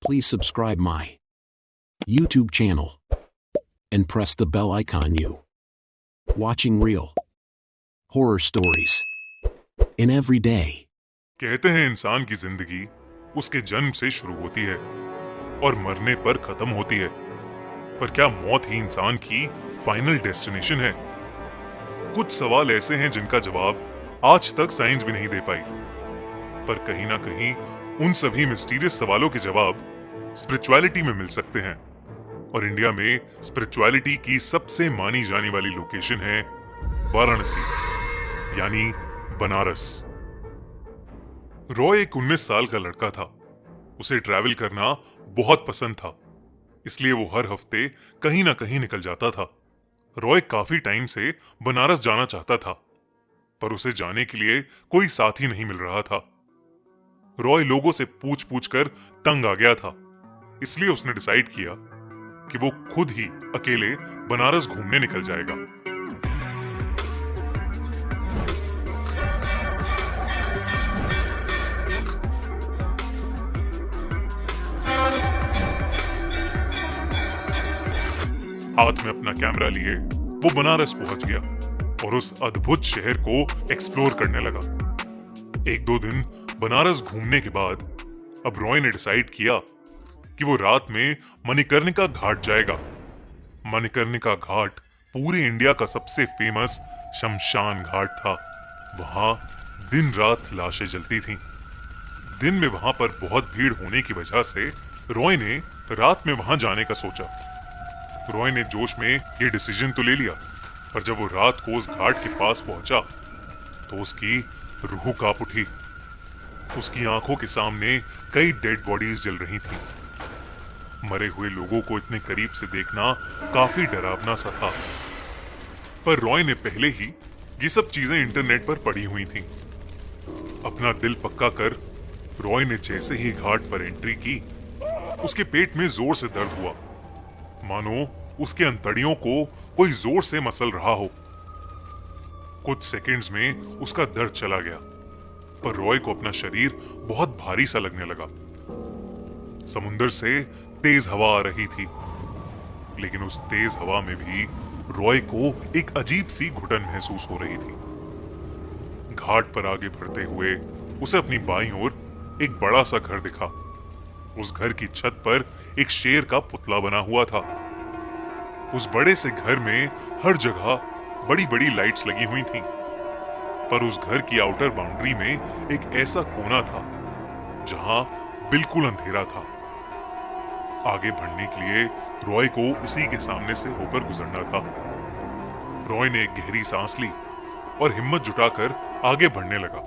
please subscribe my YouTube channel and press the bell icon. You watching real horror stories in every day. कहते हैं इंसान की जिंदगी उसके जन्म से शुरू होती है और मरने पर खत्म होती है, पर क्या मौत ही इंसान की फाइनल डेस्टिनेशन है? कुछ सवाल ऐसे हैं जिनका जवाब आज तक साइंस भी नहीं दे पाई, पर कहीं ना कहीं उन सभी मिस्टीरियस सवालों के जवाब स्पिरिचुअलिटी में मिल सकते हैं। और इंडिया में स्पिरिचुअलिटी की सबसे मानी जाने वाली लोकेशन है वाराणसी, यानी बनारस। रॉय एक 19 साल का लड़का था। उसे ट्रैवल करना बहुत पसंद था, इसलिए वो हर हफ्ते कहीं ना कहीं निकल जाता था। रॉय काफी टाइम से बनारस जाना चाहता था, पर उसे जाने के लिए कोई साथी नहीं मिल रहा था। रॉय लोगों से पूछ पूछ कर तंग आ गया था, इसलिए उसने डिसाइड किया कि वो खुद ही अकेले बनारस घूमने निकल जाएगा। हाथ में अपना कैमरा लिए वो बनारस पहुंच गया और उस अद्भुत शहर को एक्सप्लोर करने लगा। एक दो दिन बनारस घूमने के बाद अब रॉय ने डिसाइड किया कि वो रात में मणिकर्णिका घाट जाएगा। मणिकर्णिका घाट पूरे इंडिया का सबसे फेमस शमशान घाट था। वहां दिन रात लाशें जलती थीं। दिन में वहां पर बहुत भीड़ होने की वजह से रॉय ने रात में वहां जाने का सोचा। रॉय ने जोश में ये डिसीजन तो ले लिया, पर जब वो रात को उस घाट के पास पहुंचा तो उसकी रूह कांप उठी। उसकी आंखों के सामने कई डेड बॉडीज जल रही थीं। मरे हुए लोगों को इतने करीब से देखना काफी डरावना सा था, पर रॉय ने पहले ही ये सब चीजें इंटरनेट पर पढ़ी हुई थीं। अपना दिल पक्का कर रॉय ने जैसे ही घाट पर एंट्री की, उसके पेट में जोर से दर्द हुआ, मानो उसके अंतड़ियों को कोई जोर से मसल रहा हो। कुछ सेकंड्स में उसका दर्द चला गया, पर रॉय को अपना शरीर बहुत भारी सा लगने लगा। समुंदर से तेज हवा आ रही थी, लेकिन उस तेज हवा में भी रॉय को एक अजीब सी घुटन महसूस हो रही थी। घाट पर आगे बढ़ते हुए उसे अपनी बाईं ओर एक बड़ा सा घर दिखा। उस घर की छत पर एक शेर का पुतला बना हुआ था। उस बड़े से घर में हर जगह बड़ी बड़ी लाइट्स लगी हुई थीं, पर उस घर की आउटर बाउंड्री में एक ऐसा कोना था जहां बिल्कुल अंधेरा था। आगे बढ़ने के लिए रॉय को उसी के सामने से होकर गुजरना था। रॉय ने एक गहरी सांस ली और हिम्मत जुटाकर आगे बढ़ने लगा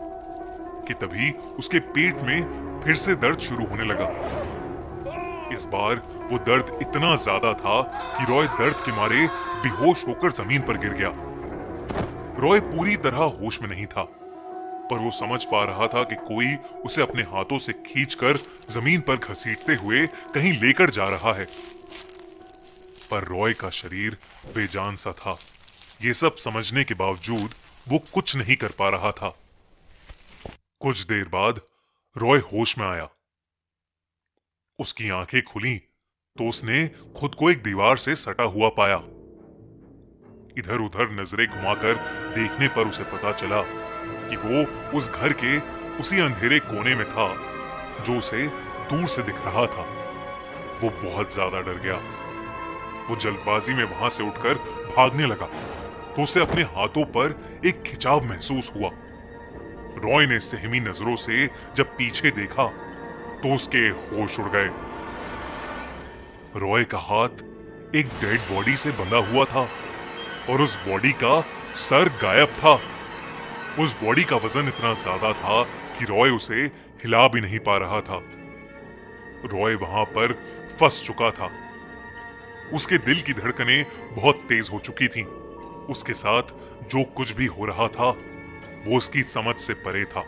कि तभी उसके पेट में फिर से दर्द शुरू होने लगा। इस बार वो दर्द इतना ज्यादा था कि रॉय दर्द के मारे बेहोश होकर जमीन पर गिर गया। रॉय पूरी तरह होश में नहीं था, पर वो समझ पा रहा था कि कोई उसे अपने हाथों से खींचकर जमीन पर घसीटते हुए कहीं लेकर जा रहा है। पर रॉय का शरीर बेजान सा था। ये सब समझने के बावजूद वो कुछ नहीं कर पा रहा था। कुछ देर बाद रॉय होश में आया। उसकी आंखें खुली तो उसने खुद को एक दीवार से सटा हुआ पाया। इधर उधर नजरें घुमाकर देखने पर उसे पता चला कि वो उस घर के उसी अंधेरे कोने में था जो उसे दूर से दिख रहा था। वो बहुत ज्यादा डर गया। वो जल्दबाजी में वहां से उठकर भागने लगा तो उसे अपने हाथों पर एक खिंचाव महसूस हुआ। रॉय ने सहमी नजरों से जब पीछे देखा तो उसके होश उड़ गए। रॉय का हाथ एक डेड बॉडी से बंधा हुआ था और उस बॉडी का सर गायब था। उस बॉडी का वजन इतना ज्यादा था कि रॉय उसे हिला भी नहीं पा रहा था। रॉय वहां पर फंस चुका था। उसके दिल की धड़कनें बहुत तेज हो चुकी थीं। उसके साथ जो कुछ भी हो रहा था वो उसकी समझ से परे था।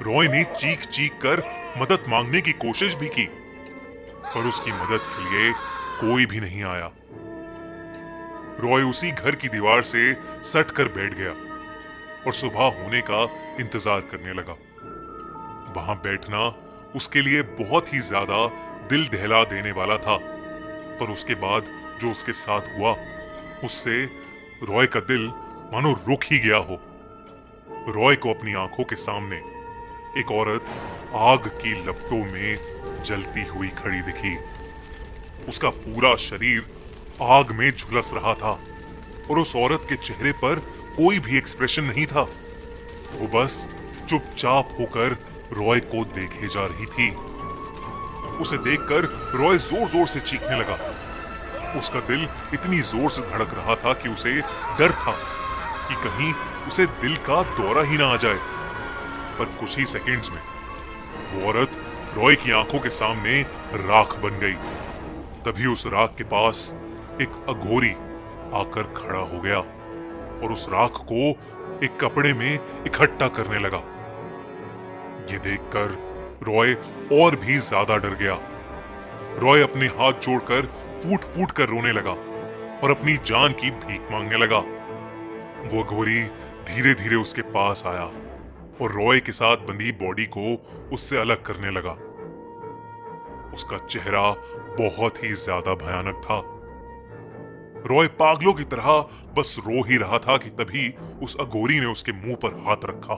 रॉय ने चीख चीख कर मदद मांगने की कोशिश भी की, पर उसकी मदद के लिए कोई भी नहीं आया। रॉय उसी घर की दीवार से सट कर बैठ गया और सुबह होने का इंतजार करने लगा। वहां बैठना उसके लिए बहुत ही ज्यादा दिल दहला देने वाला था, पर उसके बाद जो उसके साथ हुआ उससे रॉय का दिल मानो रुक ही गया हो। रॉय को अपनी आंखों के सामने एक औरत आग की लपटों में जलती हुई खड़ी दिखी। उसका पूरा शरीर आग में झुलस रहा था और उस औरत के चेहरे पर कोई भी एक्सप्रेशन नहीं था। वो बस चुपचाप होकर रॉय को देखे जा रही थी। उसे देखकर रॉय जोर जोर से चीखने लगा। उसका दिल इतनी जोर से धड़क रहा था कि उसे डर था कि कहीं उसे दिल का दौरा ही ना आ जाए। पर कुछ ही सेकंड्स में वो औरत रॉय की आंखों के सामने राख बन गई। तभी उस राख के पास एक अघोरी आकर खड़ा हो गया और उस राख को एक कपड़े में इकट्ठा करने लगा। ये देखकर रॉय और भी ज्यादा डर गया। रॉय अपने हाथ जोड़कर फूट फूट कर रोने लगा और अपनी जान की भीख मांगने लगा। वो अघोरी धीरे धीरे उसके पास आया और रॉय के साथ बंधी बॉडी को उससे अलग करने लगा। उसका चेहरा बहुत ही ज्यादा भयानक था। रॉय पागलों की तरह बस रो ही रहा था कि तभी उस अघोरी ने उसके मुंह पर हाथ रखा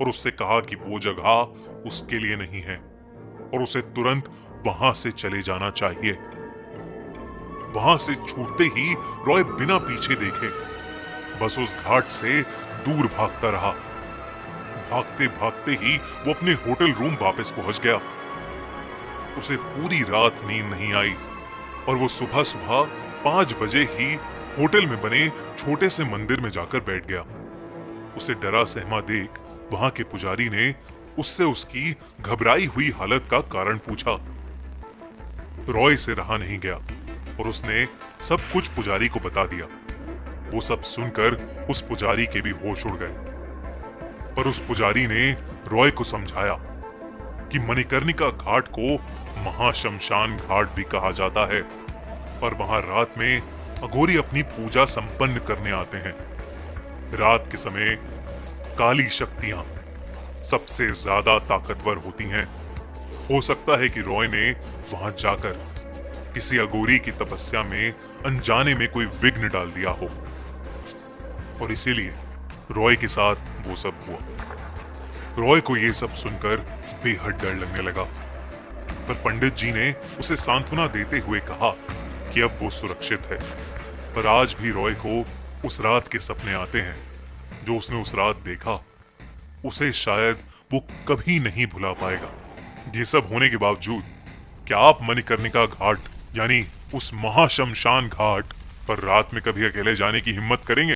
और उससे कहा कि वो जगह उसके लिए नहीं है और उसे तुरंत वहां से चले जाना चाहिए। वहां से छूटते ही रॉय बिना पीछे देखे बस उस घाट से दूर भागता रहा। भागते भागते ही वो अपने होटल रूम वापस पहुंच गया। उसे पूरी रात नींद नहीं आई और वो सुबह सुबह 5 बजे ही होटल में बने छोटे से मंदिर में जाकर बैठ गया। उसे डरा सहमा देख वहां के पुजारी ने उससे उसकी घबराई हुई हालत का कारण पूछा। रॉय से रहा नहीं गया और उसने सब कुछ पुजारी को बता दिया। वो सब सुनकर उस पुजारी के भी होश उड़ गए। पर उस पुजारी ने रॉय को समझाया कि मणिकर्णिका घाट को महाशमशान घाट भी कहा जाता है और वहां रात में अघोरी अपनी पूजा संपन्न करने आते हैं। रात के समय काली शक्तियां सबसे ज्यादा ताकतवर होती हैं। हो सकता है कि रॉय ने वहां जाकर किसी अघोरी की तपस्या में अनजाने में कोई विघ्न डाल दिया हो और इसीलिए रॉय के साथ वो सब हुआ। रॉय को ये सब सुनकर बेहद डर लगने लगा, पर पंडित जी ने उसे सांत्वना देते हुए कहा कि अब वो सुरक्षित है। पर आज भी रॉय को उस रात के सपने आते हैं जो उसने उस रात देखा। उसे शायद वो कभी नहीं भुला पाएगा। ये सब होने के बावजूद क्या आप मणिकर्णिका घाट यानी उस महाशमशान घाट पर रात में कभी अकेले जाने की हिम्मत करेंगे?